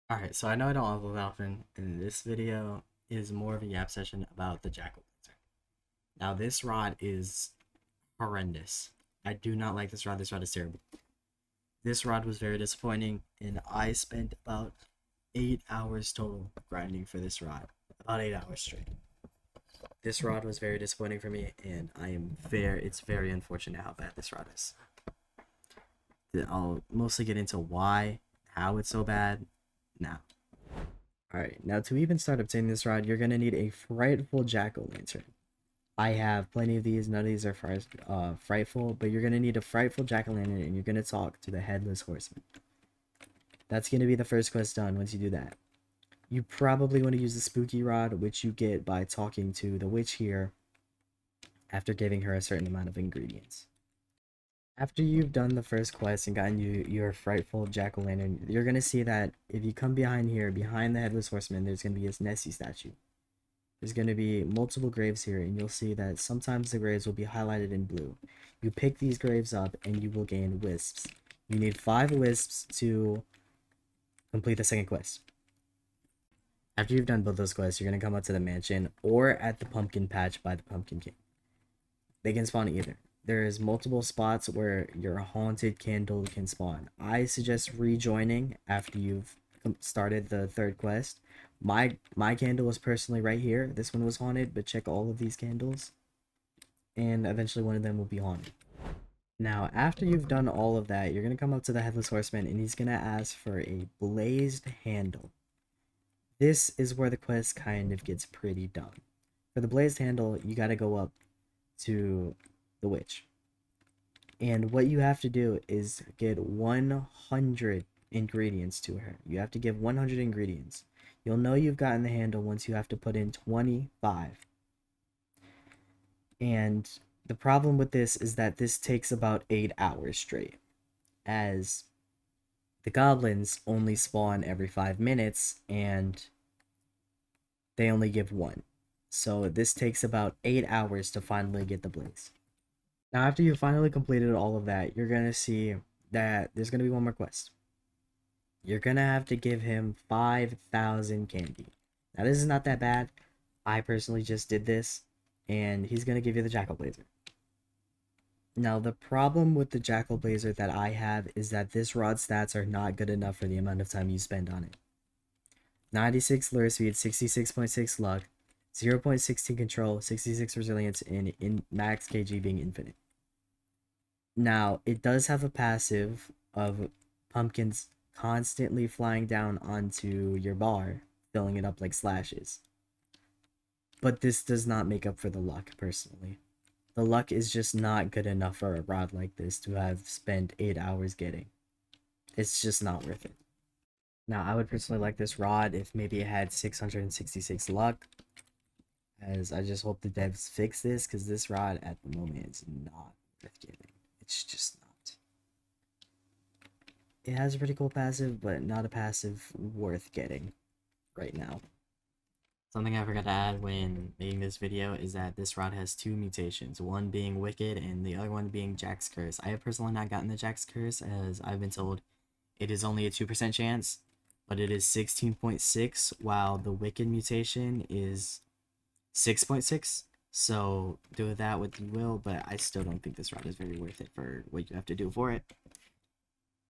Alright, so I know I don't upload often, and this video is more of a yap session about the jackal laser. Now, this rod is horrendous. I do not like this rod. This rod is terrible. This rod was very disappointing, and I spent about 8 hours total grinding for this rod. About 8 hours straight. This rod was very disappointing for me, and it's very unfortunate how bad this rod is. I'll mostly get into how it's so bad now. Alright, now to even start obtaining this rod, you're going to need a frightful jack-o'-lantern. I have plenty of these. None of these are frightful, but you're going to need a frightful jack-o'-lantern, and you're going to talk to the Headless Horseman. That's going to be the first quest done once you do that. You probably want to use the spooky rod, which you get by talking to the witch here after giving her a certain amount of ingredients. After you've done the first quest and gotten your frightful jack-o'-lantern, you're going to see that if you come behind here, behind the Headless Horseman, there's going to be this Nessie statue. There's going to be multiple graves here, and you'll see that sometimes the graves will be highlighted in blue. You pick these graves up, and you will gain wisps. You need 5 wisps to complete the second quest. After you've done both those quests, you're going to come up to the mansion, or at the pumpkin patch by the Pumpkin King. They can spawn either. There's multiple spots where your haunted candle can spawn. I suggest rejoining after you've started the third quest. My candle was personally right here. This one was haunted, but check all of these candles, and eventually one of them will be haunted. Now, after you've done all of that, you're going to come up to the Headless Horseman, and he's going to ask for a blazed handle. This is where the quest kind of gets pretty dumb. For the blazed handle, you got to go up to the witch. And what you have to do is get 100 ingredients to her. You have to give 100 ingredients. You'll know you've gotten the handle once you have to put in 25. And the problem with this is that this takes about 8 hours straight, as the goblins only spawn every 5 minutes and they only give 1. So this takes about 8 hours to finally get the blaze. Now, after you finally completed all of that, you're going to see that there's going to be one more quest. You're going to have to give him 5,000 candy. Now, this is not that bad. I personally just did this, and he's going to give you the Jackal Blazer. Now, the problem with the Jackal Blazer that I have is that this rod stats are not good enough for the amount of time you spend on it. 96 lure speed, 66.6 luck, 0.16 control, 66 resilience, and in max KG being infinite. Now, it does have a passive of pumpkins constantly flying down onto your bar, filling it up like slashes. But this does not make up for the luck, personally. The luck is just not good enough for a rod like this to have spent 8 hours getting. It's just not worth it. Now, I would personally like this rod if maybe it had 666 luck, as I just hope the devs fix this, because this rod at the moment is not worth getting. It's just not. It has a pretty cool passive, but not a passive worth getting right now. Something I forgot to add when making this video is that this rod has 2 mutations, one being Wicked and the other one being Jack's Curse. I have personally not gotten the Jack's Curse, as I've been told it is only a 2% chance, but it is 16.6, while the Wicked mutation is 6.6. So do with that what you will, but I still don't think this rod is very worth it for what you have to do for it.